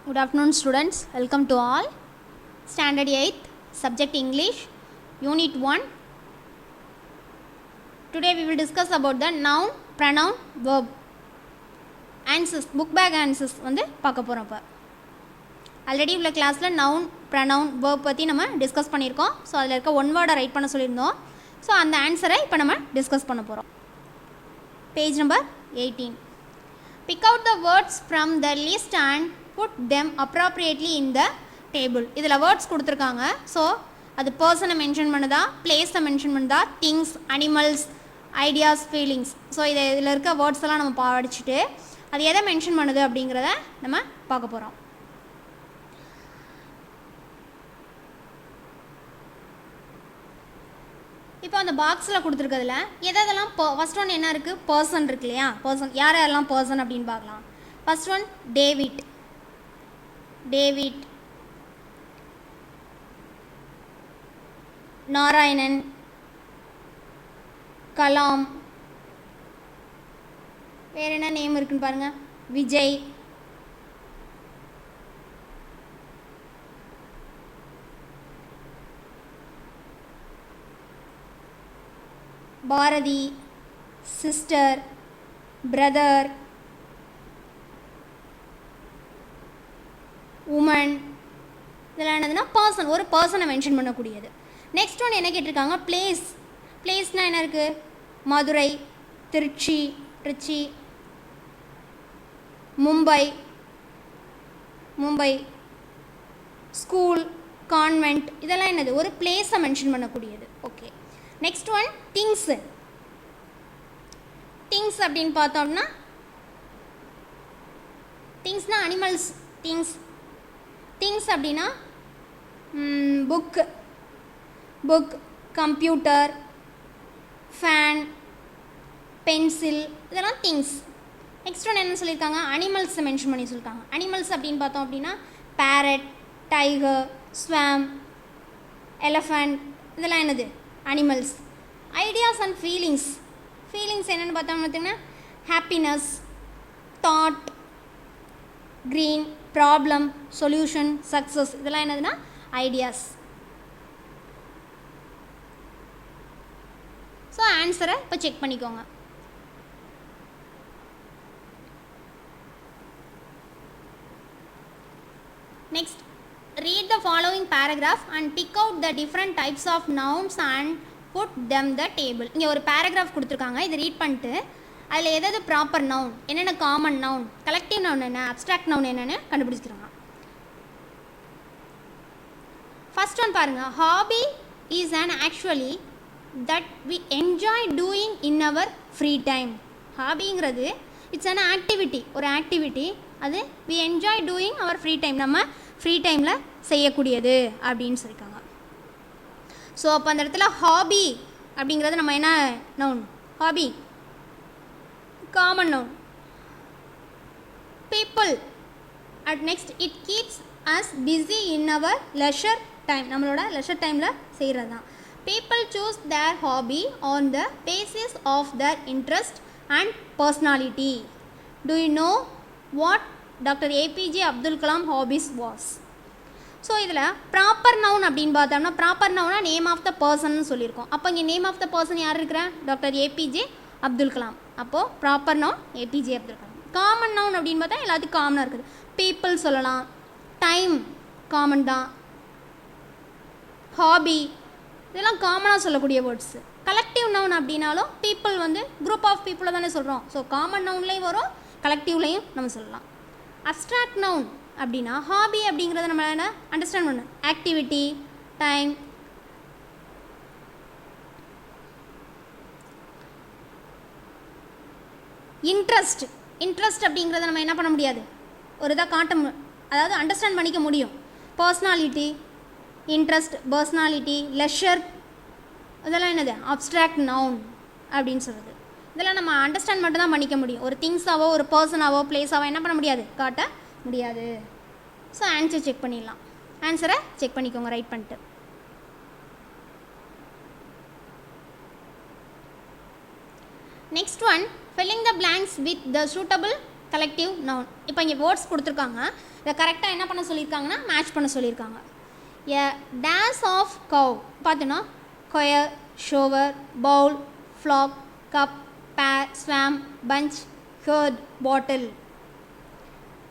Good afternoon students, welcome to all. Standard 8th, subject English, Unit 1. Today we will discuss about the noun, pronoun, verb. Answers, book bag answers வந்து பார்க்க போகிறோம். இப்போ already உள்ள கிளாஸில் noun pronoun verb பற்றி நம்ம discuss பண்ணியிருக்கோம். So அதில் இருக்க ஒன் வேர்டை ரைட் பண்ண சொல்லியிருந்தோம். ஸோ அந்த ஆன்சரை இப்போ நம்ம டிஸ்கஸ் பண்ண போகிறோம். Page number 18. Pick out the words from the list and put them appropriately in the table. இதில் வேர்ட்ஸ் கொடுத்துருக்காங்க. ஸோ அது பர்சனை மென்ஷன் பண்ணுதா, பிளேஸை மென்ஷன் பண்ணுதா, things, animals, ideas, feelings. So இதில் இருக்க வேர்ட்ஸ் எல்லாம் நம்ம படிச்சுட்டு அது எதை மென்ஷன் பண்ணுது அப்படிங்கிறத நம்ம பார்க்க போகிறோம். இப்போ அந்த பாக்ஸில் கொடுத்துருக்கிறதுல எதெல்லாம் ஃபஸ்ட் ஒன் என்ன இருக்குது, பர்சன் இருக்கு இல்லையா, பர்சன் யார் யாரெல்லாம் பர்சன் அப்படின்னு பார்க்கலாம். First one David, Narayanan, Kalam, வேறு என்ன நேம் இருக்குன்னு பாருங்கள், Vijay, Bharathi, sister, brother, woman. இதெல்லாம் என்னதுன்னா பர்சன், ஒரு பர்சனை மென்ஷன் பண்ணக்கூடியது. நெக்ஸ்ட் ஒன் என்ன கேட்டிருக்காங்க, பிளேஸ். பிளேஸ்னால் என்ன இருக்குது, மதுரை, திருச்சி, மும்பை, ஸ்கூல், கான்வெண்ட். இதெல்லாம் என்னது, ஒரு பிளேஸை மென்ஷன் பண்ணக்கூடியது. Okay. Next one things. Things அப்படின்னு பார்த்தோம்னா திங்ஸ்னால் அனிமல்ஸ். திங்ஸ் அப்படின்னா புக், கம்ப்யூட்டர், ஃபேன், பென்சில், இதெல்லாம் திங்ஸ். நெக்ஸ்ட் ஒன் என்ன சொல்லியிருக்காங்க, அனிமல்ஸை மென்ஷன் பண்ணி சொல்லியிருக்காங்க. அனிமல்ஸ் அப்படின்னு பார்த்தோம் அப்படின்னா பேரட், டைகர், ஸ்வாம், எலஃபண்ட், இதெல்லாம் என்னது, animals. Ideas and feelings. Feelings என்னென்னு பார்த்தோம்னு பார்த்தீங்கன்னா happiness, thought, green, problem, solution, success. இதெல்லாம் என்னதுன்னா ஐடியாஸ். ஸோ ஆன்சரை இப்போ செக் பண்ணிக்கோங்க. Next, read the following paragraph and pick out the different types of nouns and put them the table. இங்கே ஒரு பேராகிராஃப் கொடுத்துருக்காங்க, இதை ரீட் பண்ணிட்டு அதில் எதாவது ப்ராப்பர் நவுன், என்னென்ன காமன் நவுன், கலெக்டிவ் நவுன் என்ன, அப்ஸ்ட்ராக்ட் நவுன் என்னென்னு கண்டுபிடிச்சிக்கிறாங்க. ஃபர்ஸ்ட் ஒன் பாருங்கள், hobby is an actually that we enjoy doing in our free time. ஹாபிங்கிறது இட்ஸ் an activity, ஒரு ஆக்டிவிட்டி, அது we enjoy doing our free time, நம்ம free டைமில் செய்யக்கூடியது அப்படின்னு சொல்லியிருக்காங்க. ஸோ அப்போ அந்த இடத்துல ஹாபி அப்படிங்கிறது நம்ம என்ன noun, hobby common noun. People at next, it keeps us busy in our leisure time, நம்மளோட லெஷர் டைமில் செய்கிறது தான். People choose their hobby on the basis of their interest and personality. Do you know what doctor APJ Abdul Kalam hobbies was? So இதில் proper noun அப்படின்னு பார்த்தோம்னா, proper நவுனா name of the பர்சன்னு சொல்லியிருக்கோம். அப்போ இங்கே நேம் ஆஃப் த பர்சன் யார் இருக்கிற, டாக்டர் ஏபிஜே அப்துல் கலாம். அப்போது proper noun APJ Abdul Kalam. Common noun அப்படின்னு பார்த்தா எல்லாத்துக்கும் காமனாக இருக்குது. பீப்புள் சொல்லலாம், டைம் காமன் தான், ஹாபி இதெல்லாம் காமனாக சொல்லக்கூடிய வேர்ட்ஸு. கலெக்டிவ் நவுன் அப்படின்னாலும் பீப்புள் வந்து குரூப் ஆஃப் பீப்புளை தானே சொல்கிறோம். ஸோ காமன் நவுன்லேயும் வரும், கலெக்டிவ்லேயும் நம்ம சொல்லலாம். அப்ஸ்ட்ராக்ட் நவுன் அப்படின்னா ஹாபி அப்படிங்கிறத நம்ம என்ன அண்டர்ஸ்டாண்ட் பண்ணணும், ஆக்டிவிட்டி, டைம். இன்ட்ரெஸ்ட் அப்படிங்கிறத நம்ம என்ன பண்ண முடியாது, ஒரு இதாக காட்ட அதாவது அண்டர்ஸ்டாண்ட் பண்ணிக்க முடியும். பர்சனாலிட்டி, இன்ட்ரெஸ்ட், பர்சனாலிட்டி, லெஷர், இதெல்லாம் என்னது அப்ஸ்ட்ராக்ட் நவுன் அப்படின்னு சொல்கிறது. இதெல்லாம் நம்ம அண்டர்ஸ்டாண்ட் மட்டும் தான் பண்ணிக்க முடியும். ஒரு திங்ஸாவோ ஒரு பர்சனாவோ பிளேஸாவோ என்ன பண்ண முடியாது, காட்ட முடியாது. ஸோ ஆன்சர் செக் பண்ணிடலாம். ஆன்சரை செக் பண்ணிக்கோங்க ரைட் பண்ணிட்டு. Next one, filling the blanks with the suitable collective noun. இப்போ இங்கே வேர்ட்ஸ் கொடுத்துருக்காங்க, இதை கரெக்டாக என்ன பண்ண சொல்லியிருக்காங்கன்னா மேட்ச் பண்ண சொல்லியிருக்காங்க. எ டேஸ் ஆஃப் கவ் பார்த்தோன்னா choir, shower, bowl, flock, cup, pair, swarm, bunch, herd, bottle.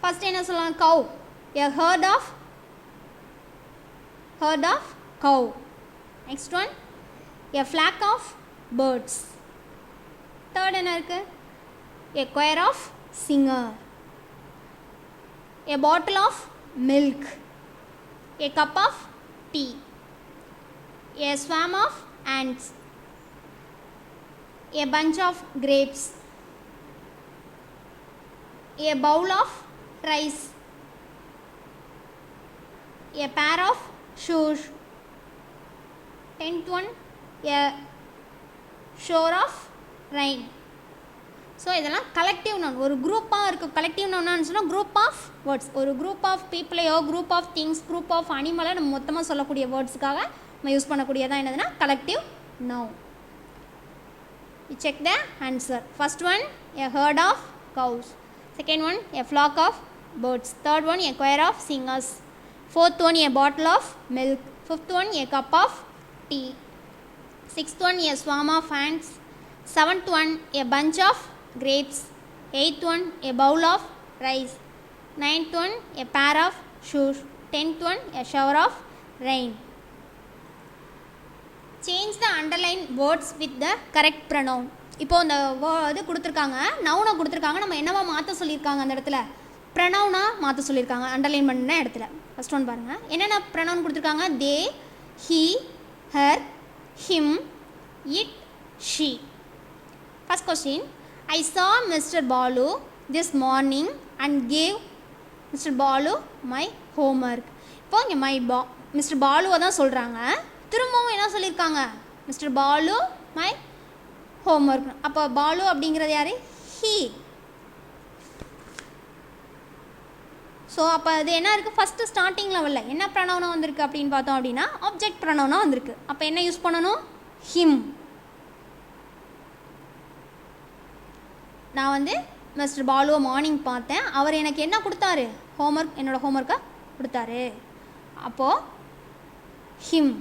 First என்ன சொல்லலாம்? Cow. A herd of cow. Next one a flock of birds. Third என்ன இருக்குது? A choir of singer. A bottle of milk. A cup of tea. A swarm of ants. A bunch of grapes. A bowl of rice. A pair of shoes. 10th one, a shore of rain. So இதெல்லாம் collective noun. ஒரு குரூப்பாக இருக்குது. Collective நவுன்னு சொன்னால் group of words. ஒரு group of பீப்புளையோ group of things group of அனிமலை நம்ம மொத்தமாக சொல்லக்கூடிய வேர்ட்ஸுக்காக நம்ம யூஸ் பண்ணக்கூடியதான் என்னதுன்னா collective noun. You check the answer. First one, a herd of cows. Second one, a flock of birds. Third one, a choir of singers. Fourth one, a bottle of milk. Fifth one, a cup of tea. Sixth one, a swarm of ants. Seventh one, a bunch of grapes. Eighth one, a bowl of rice. Ninth one, a pair of shoes. 10th one, a shower of rain. Change the underlined words with the correct pronoun. இப்போ இந்த இது கொடுத்துருக்காங்க, நவுனை கொடுத்துருக்காங்க, நம்ம என்னவா மாற்ற சொல்லியிருக்காங்க அந்த இடத்துல? ப்ரனவுனாக மாற்ற சொல்லியிருக்காங்க அண்டர்லைன் பண்ண இடத்துல. ஃபஸ்ட் ஒன் பாருங்கள், என்னென்ன ப்ரனவுன் கொடுத்துருக்காங்க? They, he, her, him, it, she. First question, I saw Mr. Balu this morning and gave Mr. Balu my homework. இப்போ இங்கே மிஸ்டர் பாலுவை தான் சொல்கிறாங்க. திரும்பவும் என்ன சொல்லியிருக்காங்க? Mister Balu my homework. அப்போ பாலு அப்படிங்கிறது யார்? ஹீ. ஸோ அப்போ அது என்ன இருக்குது? ஃபஸ்ட்டு ஸ்டார்டிங் லெவலில் என்ன ப்ரனவுனாக வந்திருக்கு அப்படின்னு பார்த்தோம் அப்படின்னா ஆப்ஜெக்ட் ப்ரனவுனாக வந்திருக்கு. அப்போ என்ன யூஸ் பண்ணணும்? ஹிம். நான் வந்து மிஸ்டர் பாலுவை மார்னிங் பார்த்தேன், அவர் எனக்கு என்ன கொடுத்தாரு? ஹோம்ஒர்க், என்னோடய ஹோம்ஒர்க்கை கொடுத்தாரு. அப்போது him.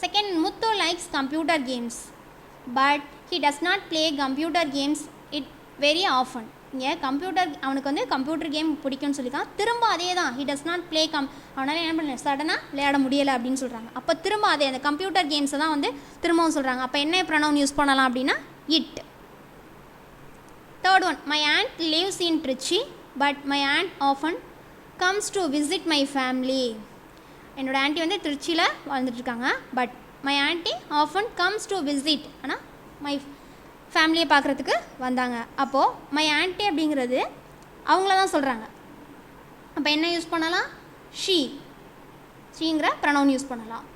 Second, Muthu likes computer games but he does not play computer games it very often. இங்கே கம்ப்யூட்டர், அவனுக்கு வந்து கம்ப்யூட்டர் கேம் பிடிக்கும்னு சொல்லியிருக்கான். திரும்ப அதே தான், ஹி டஸ் நாட் ப்ளே அவனால் என்ன பண்ணல, சடனாக விளையாட முடியலை அப்படின்னு சொல்கிறாங்க. அப்போ திரும்ப அதே அந்த கம்ப்யூட்டர் கேம்ஸை தான் வந்து திரும்பவும் சொல்கிறாங்க. அப்போ என்ன ப்ரனவுன் யூஸ் பண்ணலாம் அப்படின்னா it. Third one, my aunt lives in Trichy but my aunt often comes to visit my family. என்னோடய ஆண்டி வந்து திருச்சியில் வாழ்ந்துட்டுருக்காங்க. But my aunty often comes to visit, ஆனால் மை ஃபேமிலியை பார்க்குறதுக்கு வந்தாங்க. அப்போது மை ஆண்டி அப்படிங்கிறது அவங்கள தான் சொல்கிறாங்க. அப்போ என்ன யூஸ் பண்ணலாம்? ஷீ. ஷீங்கிற ப்ரனவுன் யூஸ் பண்ணலாம்.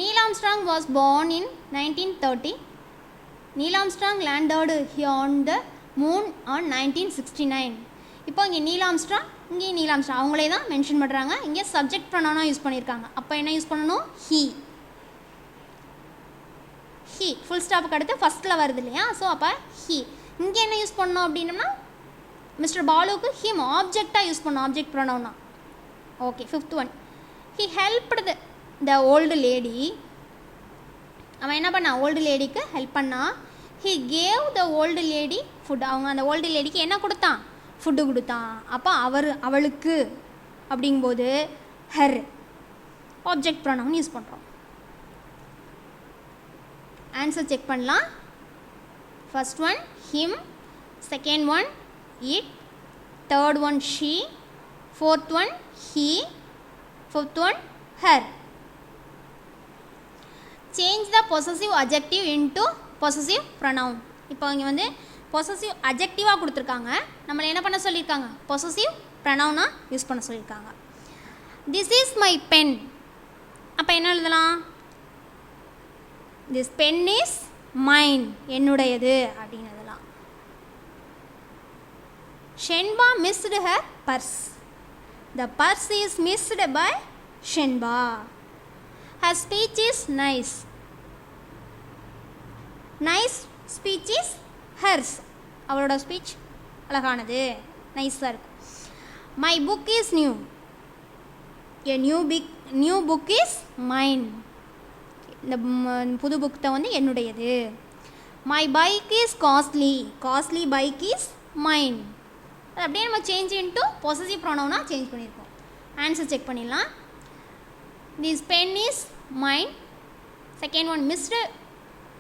Neil Armstrong was born in 1930. Neil Armstrong landed on the moon on 1969. இப்போ இங்கே நீல் ஆம்ஸ்ட்ராங், இங்கே நீல் ஆம்ஸ்ட்ராங் அவங்களே தான் மென்ஷன் பண்ணுறாங்க. இங்கே சப்ஜெக்ட் ப்ரனவுனாக யூஸ் பண்ணியிருக்காங்க. அப்போ என்ன யூஸ் பண்ணணும்? ஹீ. ஹீ ஃபுல் ஸ்டாப்புக்கு அடுத்து ஃபஸ்ட்டில் வருது இல்லையா? ஸோ அப்போ ஹீ. இங்கே என்ன யூஸ் பண்ணணும் அப்படின்னா மிஸ்டர் பாலுவுக்கு ஹிம் ஆப்ஜெக்டாக யூஸ் பண்ணணும், ஆப்ஜெக்ட் ப்ரனவுனா. Okay. Fifth one, he helped the old lady. அவன் என்ன பண்ணான்? ஓல்டு லேடிக்கு ஹெல்ப் பண்ணான். He gave the old lady food. அவங்க அந்த ஓல்டு லேடிக்கு என்ன கொடுத்தான்? ஃபுட்டு கொடுத்தான். அப்போ அவளுக்கு அப்படிங்கும்போது ஹர் ஆப்ஜெக்ட் ப்ரனவுன் யூஸ் பண்ணுறோம். ஆன்சர் செக் பண்ணலாம். First one him, second one it, third one she, fourth one he, fifth one hour. Change the possessive adjective into possessive pronoun. இப்போ இங்கே வந்து பொசசிவ் அட்ஜெக்டிவாக கொடுத்துருக்காங்க, நம்மளை என்ன பண்ண சொல்லியிருக்காங்க? பொசசிவ் ப்ரனவுனாக யூஸ் பண்ண சொல்லியிருக்காங்க. This is my pen. அப்போ என்ன எழுதலாம்? திஸ் பென் இஸ் மைன், என்னுடையது அப்படின்னு எழுதலாம். Shenba missed her purse. The purse is missed by Shenba. Her speech is nice. Nice speech is hers. அவளோட ஸ்பீச் அழகானது. நைஸாக இருக்கும். My book is new. A new book is mine. இந்த புது புக் தான் வந்து என்னுடையது. My bike is costly bike is mine. அது அப்படியே நம்ம சேஞ்ச் இன்ட்டு பொசசிவ் ப்ரோனவுனாக சேஞ்ச் பண்ணியிருக்கோம். ஆன்சர் செக் பண்ணிடலாம். This pen is mine. Second one missed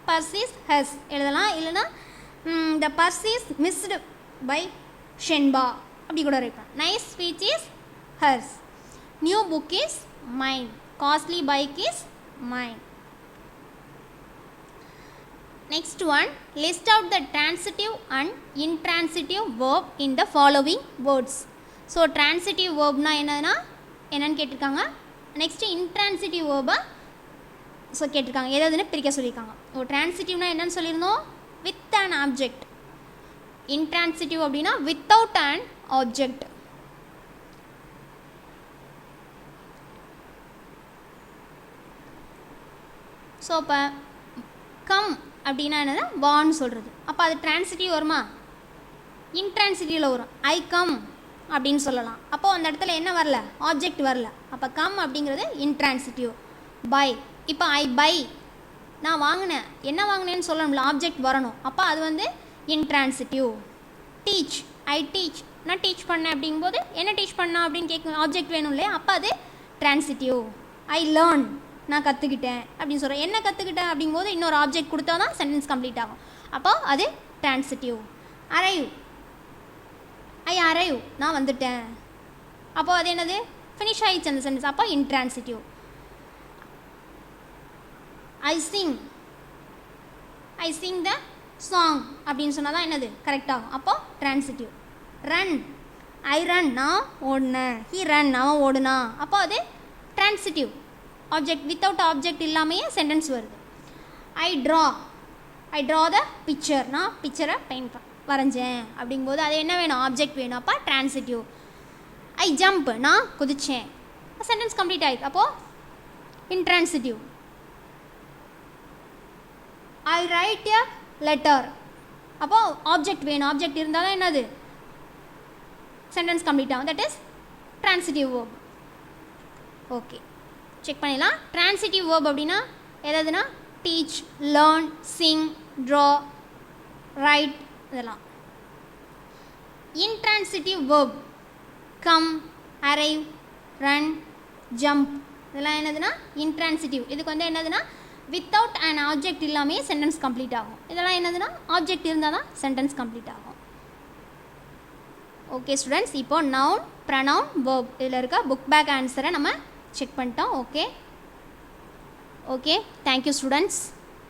purse is has எழுதலாம். இல்லைனா the purse is missed by Shenba அப்படி கூட இருக்கலாம். Nice speech is hers. New book is mine. Costly bike is mine. Next one, list out the transitive and intransitive verb in the following words. So transitive verb na என்னன்னு கேட்டிருக்காங்க. Next intransitive verb so கேட்டிருக்காங்க. எதாவதுன்னு பிரிக்க சொல்லியிருக்காங்க. transitive என்னன்னு சொல்லியிருந்தோம், with an object. intransitive அப்படின்னா without an object. So இப்போ come அப்படின்னா என்னது, வான்னு சொல்கிறது. அப்போ அது டிரான்சிட்டிவ் வருமா, இன்ட்ரான்சிட்டிவில் வரும். ஐ கம் அப்படின்னு சொல்லலாம். அப்போது அந்த இடத்துல என்ன வரல, ஆப்ஜெக்ட் வரல. அப்போ கம் அப்படிங்கிறது இன்ட்ரான்சிட்டிவ். பை, இப்போ ஐ பை, நான் வாங்கினேன், என்ன வாங்கினேன்னு சொல்லணும்ல, ஆப்ஜெக்ட் வரணும். அப்போ அது வந்து இன்ட்ரான்சிட்டிவ். டீச், ஐ டீச், நான் டீச் பண்ணேன் அப்படிங்கும்போது என்ன டீச் பண்ணா அப்படின்னு கேட்கும், ஆப்ஜெக்ட் வேணும் இல்லையா, அப்போ அது டிரான்சிட்டிவ். ஐ லேர்ன், நான் கற்றுக்கிட்டேன் அப்படின்னு சொல்கிறேன். என்ன கற்றுக்கிட்டேன் அப்படிங்கும்போது இன்னொரு ஆப்ஜெக்ட் கொடுத்தா தான் சென்டென்ஸ் கம்ப்ளீட் ஆகும். அப்போ அது டிரான்சிட்டிவ். அரைவ், ஐ அரைவ், நான் வந்துட்டேன். அப்போது அது என்னது, ஃபினிஷ் ஆகிடுச்சு அந்த சென்டென்ஸ். அப்போ intransitive. I Singh, I Singh the song அப்படின்னு சொன்னால் தான் என்னது கரெக்டாகும். அப்போது டிரான்சிட்டிவ். ரன், ஐ ரன், நான் ஓடினேன். ஹி ரன், அவன் ஓடுனா. அப்போ அது டிரான்சிட்டிவ். ஆப்ஜெக்ட், வித்தவுட் ஆப்ஜெக்ட் இல்லாமையே சென்டென்ஸ் வருது. I draw, I draw the picture, நான் பிக்சரை பெயிண்ட் வரைஞ்சேன் அப்படிங்கும்போது அது என்ன வேணும், ஆப்ஜெக்ட் வேணும். அப்போ டிரான்சிட்டிவ். ஐ ஜம்ப், நான் குதிச்சேன். சென்டென்ஸ் கம்ப்ளீட் ஆகிருக்கு. அப்போது intransitive. I write a letter, அப்போது ஆப்ஜெக்ட் வேணும். ஆப்ஜெக்ட் இருந்தால் தான் என்னது சென்டென்ஸ் கம்ப்ளீட் ஆகும். That is transitive verb. Okay, check பண்ணிடலாம். டிரான்சிட்டிவ் வேர்ப் அப்படின்னா எதாவதுன்னா teach, learn, sing, draw, write இதெல்லாம். Intransitive verb come, arrive, run, jump இதெல்லாம் என்னதுன்னா இன்ட்ரான்சிட்டிவ். இதுக்கு வந்து என்னதுன்னா வித்தவுட் அண்ட் ஆப்ஜெக்ட் இல்லாமல் சென்டென்ஸ் கம்ப்ளீட் ஆகும். இதெல்லாம் என்னதுன்னா ஆப்ஜெக்ட் இருந்தால் தான் சென்டென்ஸ் கம்ப்ளீட் ஆகும். ஓகே ஸ்டூடெண்ட்ஸ், இப்போ நவுன், ப்ரனவுன், வேர்ப் இதில் இருக்க புக் பேக் ஆன்சரை நம்ம செக் பண்ணிட்டோம். Okay, thank you students.